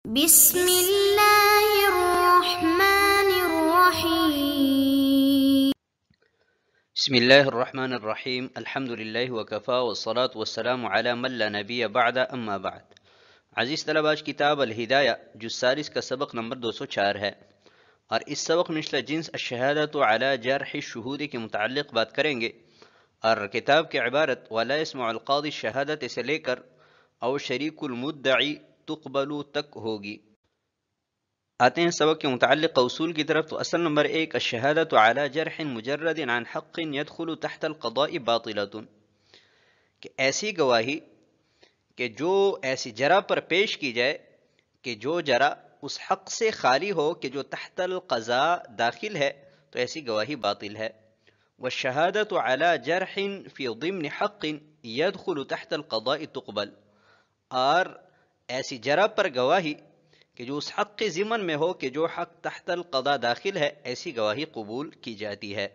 بسم الله الرحمن الرحيم. بسم الله الرحمن الرحیم الحمد للہ وکفا والصلاة والسلام علی من لا نبی بعد اما بعد. عزیز طلبہ، آج کتاب الہدایہ جز ثالث کا سبق نمبر 204 ہے، اور اس سبق میں مثل جنس الشہادۃ علی جرح الشہود کے متعلق بات کریں گے، اور کتاب کی عبارت ولا يسمع القاضی الشہادۃ سے لے کر او شریک المدعی تقبل تک ہوگی. آتے ہیں سبق کے متعلق اصول کی طرف. تو اصل نمبر 1، الشہادۃ علی جرح مجرد عن حق يدخل تحت القضاء باطلۃ، کہ ایسی گواہی کہ جو ایسی جرح پر پیش کی جائے کہ جو جرح اس حق سے خالی ہو کہ جو تحت القضاء داخل ہے، تو ایسی گواہی باطل ہے. والشہادۃ علی جرح فی ضمن حق يدخل تحت القضاء تقبل، اور ایسی جرح پر گواہی کہ جو اس حق کے ضمن میں ہو کہ جو حق تحت القضاء داخل ہے، ایسی گواہی قبول کی جاتی ہے.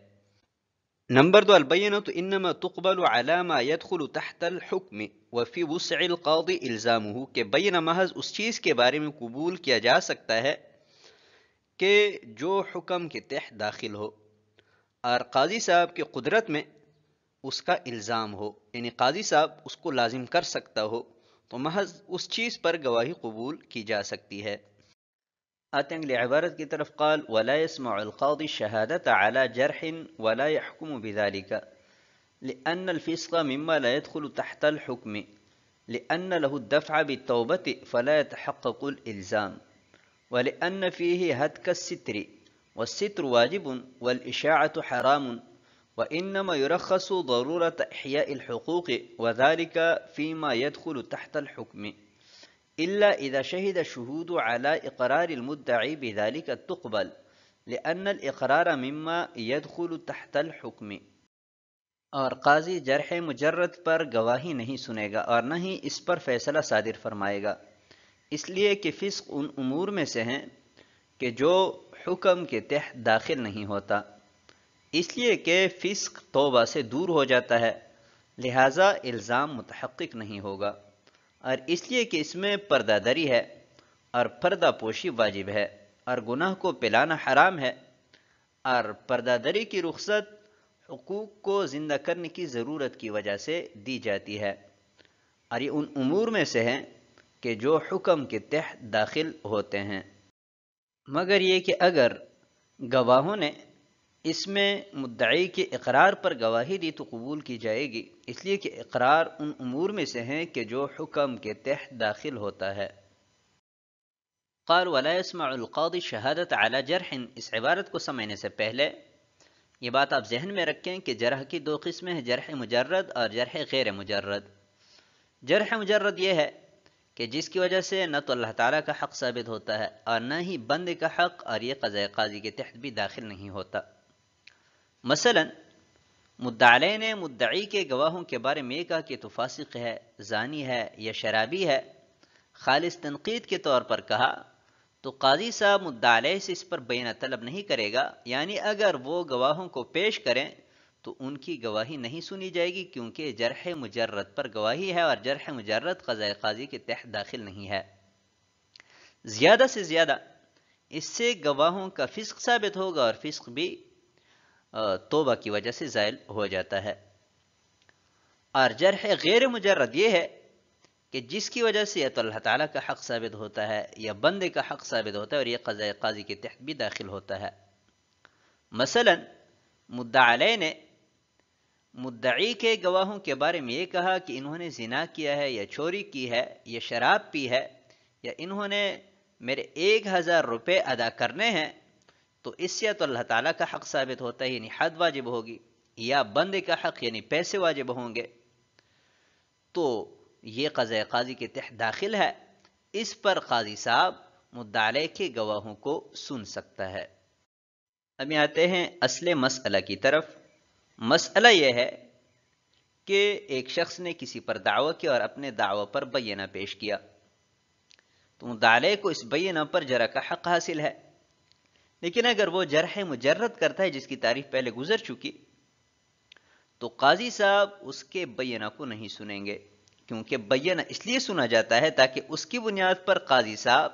نمبر 2، البینۃ انما تقبل علی ما يدخل تحت الحکم وفی وسع القاضی الزامہ، کہ بینہ محض اس چیز کے بارے میں قبول کیا جا سکتا ہے کہ جو حکم کے تحت داخل ہو اور قاضی صاحب کی قدرت میں اس کا الزام ہو، یعنی قاضی صاحب اس کو لازم کر سکتا ہو، تو محض اس چیز پر گواہی قبول کی جا سکتی ہے. آتے ہیں اگلی عبارت کی طرف. قال ولا يسمع القاضي الشهادة على جرح ولا يحكم بذلك لأن الفسق مما لا يدخل تحت الحكم لأن له الدفع بالتوبة فلا يتحقق الإلزام ولأن فيه هتك الستر والستر واجب والإشاعة حرام وإنما يرخص ضرورة إحياء الحقوق وذلك فيما يدخل تحت الحكم إلا إذا شهد الشهود على إقرار المدعي بذلك تقبل لأن الإقرار مما يدخل تحت الحكم. اور قاضی جرح مجرد پر گواہی نہیں سنے گا اور نہ ہی اس پر فیصلہ صادر فرمائے گا، اس لیے کہ فسق ان امور میں سے ہیں کہ جو حکم کے تحت داخل نہیں ہوتا، اس لیے کہ فسق توبہ سے دور ہو جاتا ہے، لہٰذا الزام متحقق نہیں ہوگا، اور اس لیے کہ اس میں پردہ دری ہے اور پردہ پوشی واجب ہے اور گناہ کو پلانا حرام ہے، اور پردہ دری کی رخصت حقوق کو زندہ کرنے کی ضرورت کی وجہ سے دی جاتی ہے، اور یہ ان امور میں سے ہیں کہ جو حکم کے تحت داخل ہوتے ہیں، مگر یہ کہ اگر گواہوں نے اس میں مدعی کے اقرار پر گواہی دی تو قبول کی جائے گی، اس لیے کہ اقرار ان امور میں سے ہیں کہ جو حکم کے تحت داخل ہوتا ہے. قال ولا يسمع القاضي شہادت علی جرح، اس عبارت کو سمجھنے سے پہلے یہ بات آپ ذہن میں رکھیں کہ جرح کی دو قسمیں ہیں، جرح مجرد اور جرح غیر مجرد. جرح مجرد یہ ہے کہ جس کی وجہ سے نہ تو اللہ تعالیٰ کا حق ثابت ہوتا ہے اور نہ ہی بندے کا حق، اور یہ قضاء قاضی کے تحت بھی داخل نہیں ہوتا. مثلا مدعی نے مدعی کے گواہوں کے بارے میں یہ کہا کہ تو فاسق ہے، زانی ہے یا شرابی ہے، خالص تنقید کے طور پر کہا، تو قاضی صاحب مدعی سے اس پر بینہ طلب نہیں کرے گا، یعنی اگر وہ گواہوں کو پیش کریں تو ان کی گواہی نہیں سنی جائے گی، کیونکہ جرح مجرد پر گواہی ہے اور جرح مجرد قضاء قاضی کے تحت داخل نہیں ہے. زیادہ سے زیادہ اس سے گواہوں کا فسق ثابت ہوگا، اور فسق بھی توبہ کی وجہ سے زائل ہو جاتا ہے. اور جرح غیر مجرد یہ ہے کہ جس کی وجہ سے یا تو اللہ تعالیٰ کا حق ثابت ہوتا ہے یا بندے کا حق ثابت ہوتا ہے، اور یہ قضاء قاضی کے تحت بھی داخل ہوتا ہے. مثلا مدعی نے مدعی کے گواہوں کے بارے میں یہ کہا کہ انہوں نے زنا کیا ہے یا چوری کی ہے یا شراب پی ہے یا انہوں نے میرے 1000 روپے ادا کرنے ہیں، تو اس سے تو اللہ تعالیٰ کا حق ثابت ہوتا ہے، یعنی حد واجب ہوگی، یا بندے کا حق یعنی پیسے واجب ہوں گے، تو یہ قضاء قاضی کے تحت داخل ہے. اس پر قاضی صاحب مدعی کے گواہوں کو سن سکتا ہے. اب آتے ہیں اصل مسئلہ کی طرف. مسئلہ یہ ہے کہ ایک شخص نے کسی پر دعویٰ کیا اور اپنے دعویٰ پر بینہ پیش کیا، تو مدعی کو اس بینہ پر جرح کا حق حاصل ہے، لیکن اگر وہ جرح مجرد کرتا ہے جس کی تعریف پہلے گزر چکی، تو قاضی صاحب اس کے بینہ کو نہیں سنیں گے، کیونکہ بینہ اس لیے سنا جاتا ہے تاکہ اس کی بنیاد پر قاضی صاحب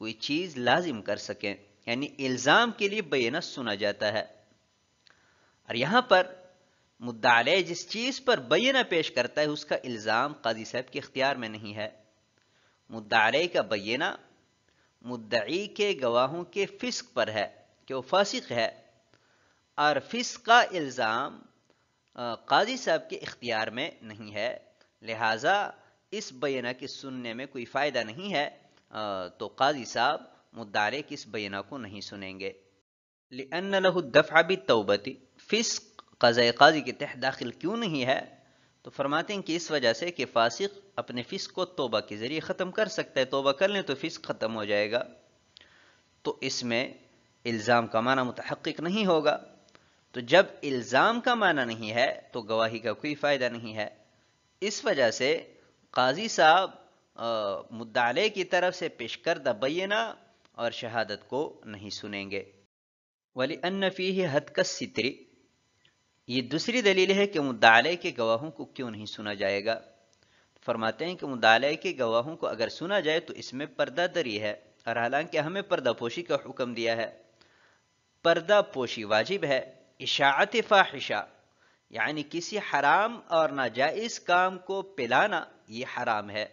کوئی چیز لازم کر سکیں، یعنی الزام کے لیے بینہ سنا جاتا ہے۔ اور یہاں پر مدعا علیہ جس چیز پر بینہ پیش کرتا ہے اس کا الزام قاضی صاحب کے اختیار میں نہیں ہے۔ مدعا علیہ کا بینہ مدعی کے گواہوں کے فسق پر ہے کہ وہ فاسق ہے، اور فسق کا الزام قاضی صاحب کے اختیار میں نہیں ہے، لہٰذا اس بینہ کے سننے میں کوئی فائدہ نہیں ہے، تو قاضی صاحب مدعا علیہ کی اس بینہ کو نہیں سنیں گے۔ لِأَنَّ لَهُ الدَّفْعَ بِالتَّوْبَةِ، فسق قضاء قاضی کے تحت داخل کیوں نہیں ہے؟ تو فرماتے ہیں کہ اس وجہ سے کہ فاسق اپنے فسق کو توبہ کے ذریعے ختم کر سکتا ہے، توبہ کر لیں تو فسق ختم ہو جائے گا، تو اس میں الزام کا معنی متحقق نہیں ہوگا۔ تو جب الزام کا معنی نہیں ہے تو گواہی کا کوئی فائدہ نہیں ہے، اس وجہ سے قاضی صاحب مدعا علیہ کی طرف سے پیش کردہ بینہ اور شہادت کو نہیں سنیں گے۔ وَلِأَنَّ فِيهِ حَتْكَ السِّتْرِ، یہ دوسری دلیل ہے کہ مدعا علیہ کے گواہوں کو کیوں نہیں سنا جائے گا۔ فرماتے ہیں کہ مدعا علیہ کے گواہوں کو اگر سنا جائے تو اس میں پردہ دری ہے، اور حالانکہ ہمیں پردہ پوشی کا حکم دیا ہے، پردہ پوشی واجب ہے۔ اشاعت فاحشہ یعنی کسی حرام اور ناجائز کام کو پلانا یہ حرام ہے۔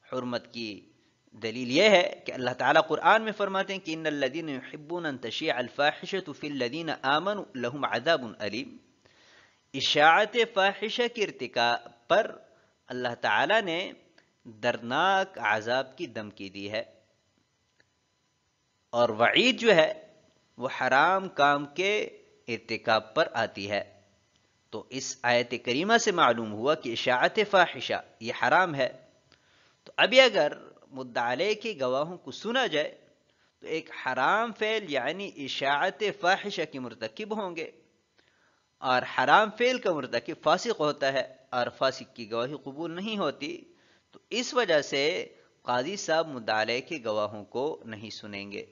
حرمت کی دلیل یہ ہے کہ اللہ تعالیٰ قرآن میں فرماتے ہیں کہ ان الذین یحبون ان تشیع الفاحشۃ فی الذین آمنوا لہم عذاب علیم۔ اشاعت فاحشہ کے ارتکاب پر اللہ تعالیٰ نے دردناک عذاب کی دھمکی دی ہے، اور وعید جو ہے وہ حرام کام کے ارتکاب پر آتی ہے۔ تو اس آیت کریمہ سے معلوم ہوا کہ اشاعت فاحشہ یہ حرام ہے۔ تو ابھی اگر مدعا علیہ کے گواہوں کو سنا جائے تو ایک حرام فعل یعنی اشاعت فاحشہ کے مرتکب ہوں گے، اور حرام فعل کا مرتکب فاسق ہوتا ہے، اور فاسق کی گواہی قبول نہیں ہوتی، تو اس وجہ سے قاضی صاحب مدعا علیہ کے گواہوں کو نہیں سنیں گے۔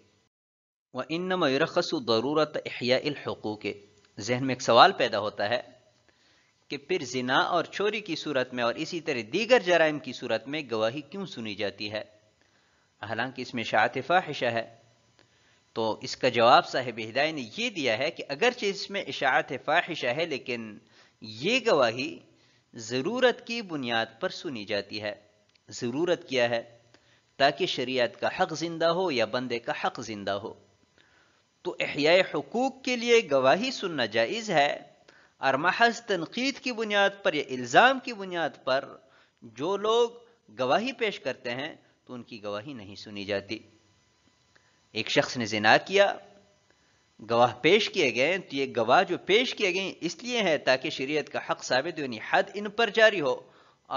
وَإِنَّمَا يُرَخَّصُ ضَرُورَةَ إِحْيَاءِ الْحُقُوقِ، ذہن میں ایک سوال پیدا ہوتا ہے کہ پھر زنا اور چوری کی صورت میں اور اسی طرح دیگر جرائم کی صورت میں گواہی کیوں سنی جاتی ہے، حالانکہ اس میں اشاعت فاحشہ ہے؟ تو اس کا جواب صاحب ہدایہ نے یہ دیا ہے کہ اگرچہ اس میں اشاعت فاحشہ ہے لیکن یہ گواہی ضرورت کی بنیاد پر سنی جاتی ہے۔ ضرورت کیا ہے؟ تاکہ شریعت کا حق زندہ ہو یا بندے کا حق زندہ ہو۔ تو احیاء حقوق کے لیے گواہی سننا جائز ہے، اور محض تنقید کی بنیاد پر یا الزام کی بنیاد پر جو لوگ گواہی پیش کرتے ہیں تو ان کی گواہی نہیں سنی جاتی۔ ایک شخص نے زنا کیا، گواہ پیش کیے گئے، تو یہ گواہ جو پیش کیے گئے اس لیے ہے تاکہ شریعت کا حق ثابت ہو، یعنی حد ان پر جاری ہو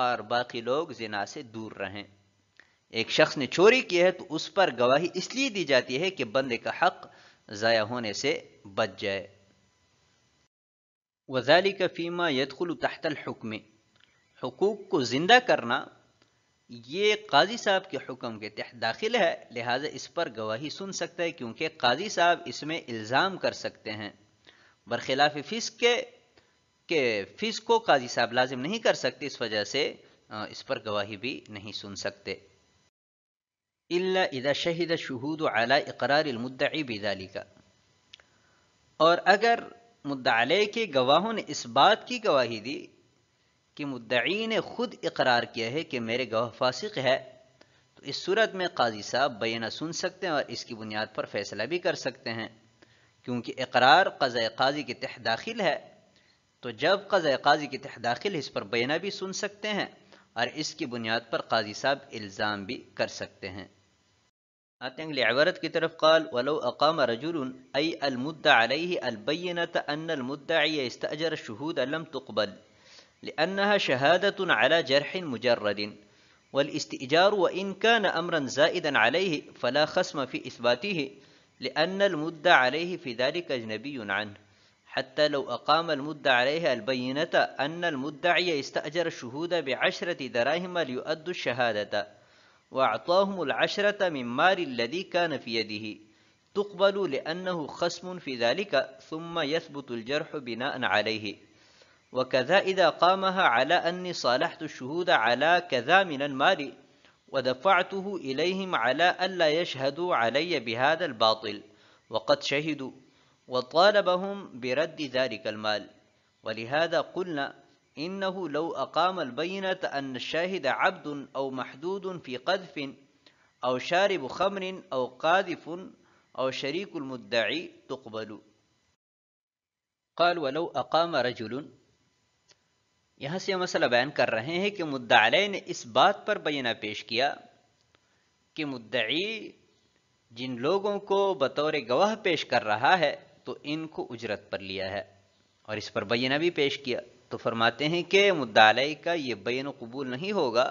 اور باقی لوگ زنا سے دور رہیں۔ ایک شخص نے چوری کی ہے تو اس پر گواہی اس لیے دی جاتی ہے کہ بندے کا حق ضائع ہونے سے بچ جائے۔ وَذَلِكَ فِي مَا يَدْخُلُ تَحْتَ الْحُكْمِ، حقوق کو زندہ کرنا یہ قاضی صاحب کے حکم کے تحت داخل ہے، لہٰذا اس پر گواہی سن سکتا ہے، کیونکہ قاضی صاحب اس میں الزام کر سکتے ہیں، برخلاف فسق کے کہ فسق کو قاضی صاحب لازم نہیں کر سکتے، اس وجہ سے اس پر گواہی بھی نہیں سن سکتے۔ إِلَّا إِذَا شَهِدَ الشُّهُودُ عَلَى إِقْرَارِ الْمُدَّعِي بِذَلِكَ، اور اگر مدعا علیہ کے گواہوں نے اس بات کی گواہی دی کہ مدعی نے خود اقرار کیا ہے کہ میرے گواہ فاسق ہے، تو اس صورت میں قاضی صاحب بینہ سن سکتے ہیں اور اس کی بنیاد پر فیصلہ بھی کر سکتے ہیں، کیونکہ اقرار قضاء قاضی کے تحت داخل ہے، تو جب قضاء قاضی کے تحت داخل ہے اس پر بینہ بھی سن سکتے ہیں اور اس کی بنیاد پر قاضی صاحب الزام بھی کر سکتے ہیں۔ آتے ہیں اگلی عبارت کی طرف، قال ولو اقام رجل ای المدعى علیہ البینۃ ان المدعی استأجر الشہود لم تقبل لأنها شهادة على جرح مجرد، والاستئجار وإن كان أمرا زائدا عليه فلا خصم في إثباته لأن المدعى عليه في ذلك أجنبي عنه، حتى لو أقام المدعى عليه البينة أن المدعي استأجر الشهود ب10 دراهم ليؤدوا الشهادة وأعطاهم 10 من مال الذي كان في يده، تقبل لأنه خصم في ذلك ثم يثبت الجرح بناء عليه. وكذا إذا قامها على أني صالحت الشهود على كذا من المال ودفعته إليهم على ألا يشهدوا علي بهذا الباطل وقد شهدوا وطالبهم برد ذلك المال. ولهذا قلنا إنه لو أقام البينة أن الشاهد عبد أو محدود في قذف أو شارب خمر أو قاذف أو شريك المدعي تقبل. قال ولو أقام رجل، یہاں سے مسئلہ بیان کر رہے ہیں کہ مدعی علیہ نے اس بات پر بینہ پیش کیا کہ مدعی جن لوگوں کو بطور گواہ پیش کر رہا ہے تو ان کو اجرت پر لیا ہے، اور اس پر بینہ بھی پیش کیا، تو فرماتے ہیں کہ مدعی علیہ کا یہ بینہ قبول نہیں ہوگا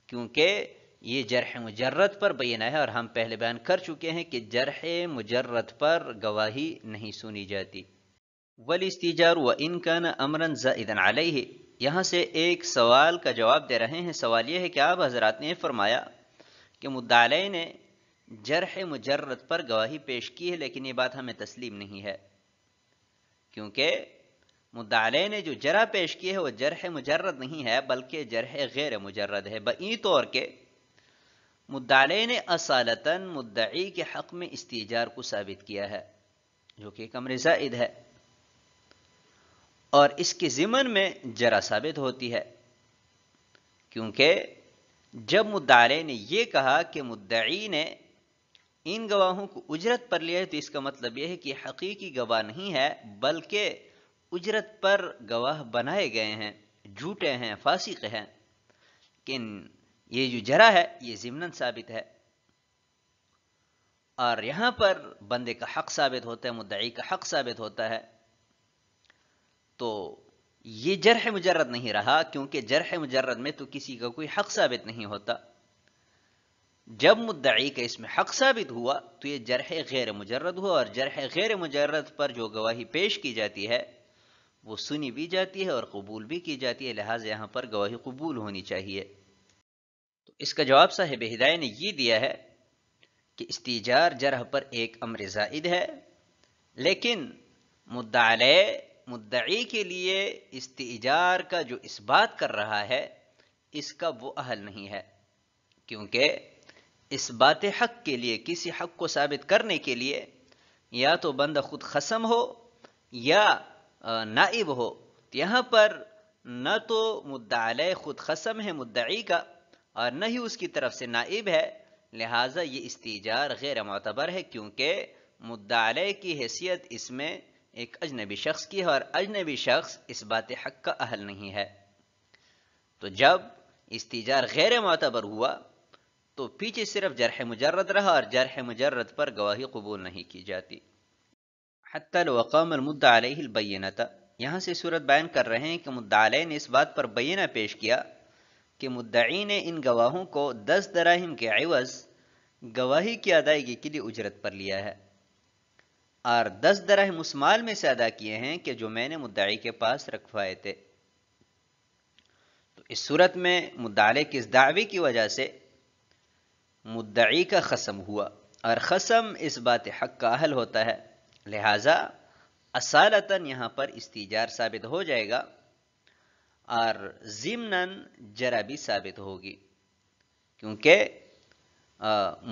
کیونکہ یہ جرح مجرد پر بینہ ہے، اور ہم پہلے بیان کر چکے ہیں کہ جرح مجرد پر گواہی نہیں سنی جاتی۔ والاستیجار وان کان امرا زائدا علیہ، یہاں سے ایک سوال کا جواب دے رہے ہیں۔ سوال یہ ہے کہ آپ حضرات نے فرمایا کہ مدعی علیہ نے جرح مجرد پر گواہی پیش کی ہے، لیکن یہ بات ہمیں تسلیم نہیں ہے، کیونکہ مدعی علیہ نے جو جرح پیش کی ہے وہ جرح مجرد نہیں ہے بلکہ جرح غیر مجرد ہے، بئی طور کے مدعی علیہ نے اصالتاً مدعی کے حق میں استیجار کو ثابت کیا ہے، جو کہ ایک امر زائد ہے، اور اس کے ضمن میں جرح ثابت ہوتی ہے، کیونکہ جب مدعی علیہ نے یہ کہا کہ مدعی نے ان گواہوں کو اجرت پر لیا ہے تو اس کا مطلب یہ ہے کہ حقیقی گواہ نہیں ہے بلکہ اجرت پر گواہ بنائے گئے ہیں، جھوٹے ہیں، فاسق ہیں، لیکن یہ جو جرح ہے یہ ضمناً ثابت ہے، اور یہاں پر بندے کا حق ثابت ہوتا ہے، مدعی کا حق ثابت ہوتا ہے، تو یہ جرح مجرد نہیں رہا، کیونکہ جرح مجرد میں تو کسی کا کوئی حق ثابت نہیں ہوتا۔ جب مدعی کا اس میں حق ثابت ہوا تو یہ جرح غیر مجرد ہوا، اور جرح غیر مجرد پر جو گواہی پیش کی جاتی ہے وہ سنی بھی جاتی ہے اور قبول بھی کی جاتی ہے، لہٰذا یہاں پر گواہی قبول ہونی چاہیے۔ تو اس کا جواب صاحب ہدایہ نے یہ دیا ہے کہ استیجار جرح پر ایک امر زائد ہے، لیکن مدعی کے لیے استیجار کا جو اس بات کر رہا ہے اس کا وہ اہل نہیں ہے، کیونکہ اس بات حق کے لیے، کسی حق کو ثابت کرنے کے لیے یا تو بندہ خود خصم ہو یا نائب ہو، تو یہاں پر نہ تو مدعی علیہ خود خصم ہے مدعی کا اور نہ ہی اس کی طرف سے نائب ہے، لہٰذا یہ استیجار غیر معتبر ہے، کیونکہ مدعی علیہ کی حیثیت اس میں ایک اجنبی شخص کی ہے، اور اجنبی شخص اس بات حق کا اہل نہیں ہے۔ تو جب استیجار غیر معتبر ہوا تو پیچھے صرف جرح مجرد رہا، اور جرح مجرد پر گواہی قبول نہیں کی جاتی۔ حتی لو اقام المدعی علیہ البینۃ، یہاں سے صورت بیان کر رہے ہیں کہ مدعی علیہ نے اس بات پر بینہ پیش کیا کہ مدعی نے ان گواہوں کو 10 دراہم کے عوض گواہی کی ادائیگی کے لیے اجرت پر لیا ہے، اور 10 دراہم اس مال میں سے ادا کیے ہیں کہ جو میں نے مدعی کے پاس رکھوائے تھے۔ تو اس صورت میں مدعی علیہ کی اس دعوی کی وجہ سے مدعی کا خصم ہوا، اور خصم اس بات حق کا اہل ہوتا ہے، لہٰذا اصالتاً یہاں پر استیجار ثابت ہو جائے گا اور ضمناً جرح بھی ثابت ہوگی، کیونکہ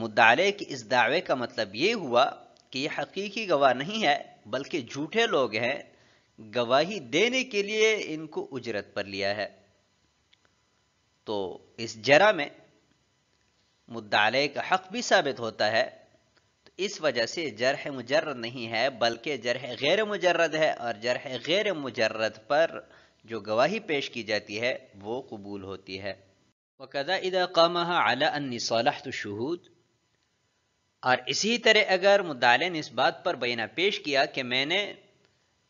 مدعی علیہ کی اس دعوے کا مطلب یہ ہوا کہ یہ حقیقی گواہ نہیں ہے بلکہ جھوٹے لوگ ہیں، گواہی دینے کے لیے ان کو اجرت پر لیا ہے، تو اس جرح میں مدعی علیہ کا حق بھی ثابت ہوتا ہے، تو اس وجہ سے جرح مجرد نہیں ہے بلکہ جرح غیر مجرد ہے، اور جرح غیر مجرد پر جو گواہی پیش کی جاتی ہے وہ قبول ہوتی ہے۔ وَكَذَا إِذَا قَامَهَا عَلَىٰ أَنِّي صَالَحْتُ الشُّهُودَ، اور اسی طرح اگر مدعی علیہ نے اس بات پر بیانہ پیش کیا کہ میں نے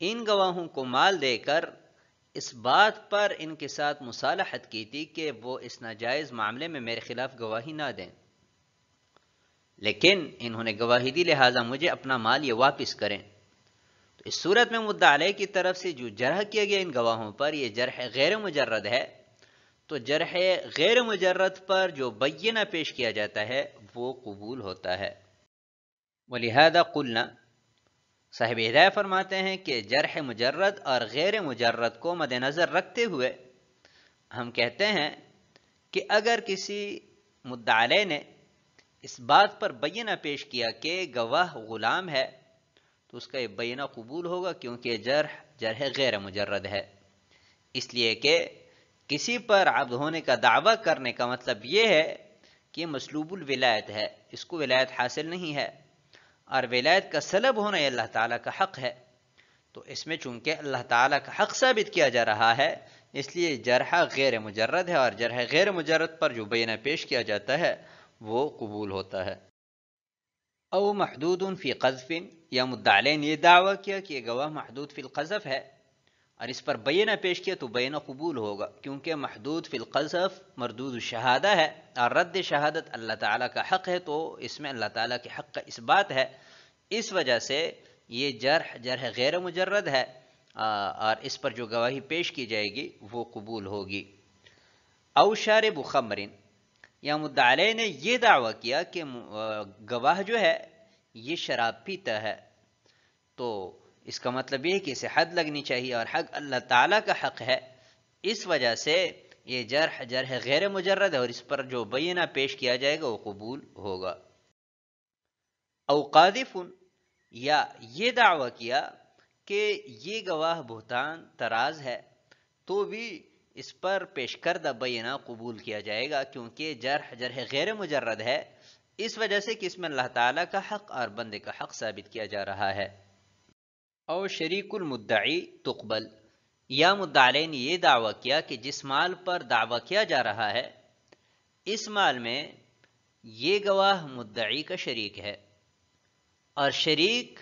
ان گواہوں کو مال دے کر اس بات پر ان کے ساتھ مصالحت کی تھی کہ وہ اس ناجائز معاملے میں میرے خلاف گواہی نہ دیں، لیکن انہوں نے گواہی دی لہٰذا مجھے اپنا مال یہ واپس کریں، تو اس صورت میں مدعی علیہ کی طرف سے جو جرح کیا گیا ان گواہوں پر یہ جرح غیر مجرد ہے، تو جرح غیر مجرد پر جو بینہ پیش کیا جاتا ہے وہ قبول ہوتا ہے۔ وَلِهَذَا قُلْنَا، صاحب ہدایہ فرماتے ہیں کہ جرح مجرد اور غیر مجرد کو مد نظر رکھتے ہوئے ہم کہتے ہیں کہ اگر کسی مدعی نے اس بات پر بینہ پیش کیا کہ گواہ غلام ہے تو اس کا یہ بینہ قبول ہوگا، کیونکہ جرح غیر مجرد ہے، اس لیے کہ کسی پر عبد ہونے کا دعویٰ کرنے کا مطلب یہ ہے کہ مسلوب الولایت ہے، اس کو ولایت حاصل نہیں ہے، اور ولایت کا سلب ہونا یہ اللہ تعالیٰ کا حق ہے، تو اس میں چونکہ اللہ تعالیٰ کا حق ثابت کیا جا رہا ہے، اس لیے جرح غیر مجرد ہے، اور جرح غیر مجرد پر جو بینہ پیش کیا جاتا ہے وہ قبول ہوتا ہے۔ او محدود فی قذف، یا مدعی نے یہ دعویٰ کیا کہ یہ گواہ محدود فی القذف ہے اور اس پر بینہ پیش کیا تو بینہ قبول ہوگا، کیونکہ محدود فی القذف مردود الشہادہ ہے، اور رد شہادت اللہ تعالیٰ کا حق ہے، تو اس میں اللہ تعالیٰ کے حق کا اثبات ہے، اس وجہ سے یہ جرح غیر مجرد ہے، اور اس پر جو گواہی پیش کی جائے گی وہ قبول ہوگی۔ او شارب خمر، یا مدعی نے یہ دعویٰ کیا کہ گواہ جو ہے یہ شراب پیتا ہے، تو اس کا مطلب یہ ہے کہ اسے حد لگنی چاہیے، اور حق اللہ تعالیٰ کا حق ہے، اس وجہ سے یہ جرح غیر مجرد ہے، اور اس پر جو بینہ پیش کیا جائے گا وہ قبول ہوگا۔ او قاذف، یا یہ دعویٰ کیا کہ یہ گواہ بہتان تراز ہے تو بھی اس پر پیش کردہ بینہ قبول کیا جائے گا، کیونکہ جرح غیر مجرد ہے، اس وجہ سے کہ اس میں اللہ تعالیٰ کا حق اور بندے کا حق ثابت کیا جا رہا ہے۔ او شریک المدعی تقبل، یا مدعی نے یہ دعویٰ کیا کہ جس مال پر دعویٰ کیا جا رہا ہے اس مال میں یہ گواہ مدعی کا شریک ہے، اور شریک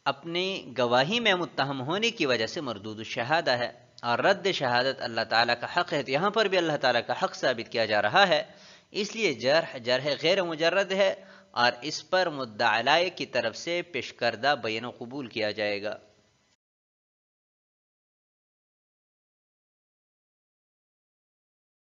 اپنی گواہی میں متہم ہونے کی وجہ سے مردود الشہادہ ہے، اور رد شہادت اللہ تعالیٰ کا حق ہے، تو یہاں پر بھی اللہ تعالیٰ کا حق ثابت کیا جا رہا ہے، اس لیے جرح غیر مجرد ہے، اور اس پر مدعی کی طرف سے پیش کردہ بینہ قبول کیا جائے گا۔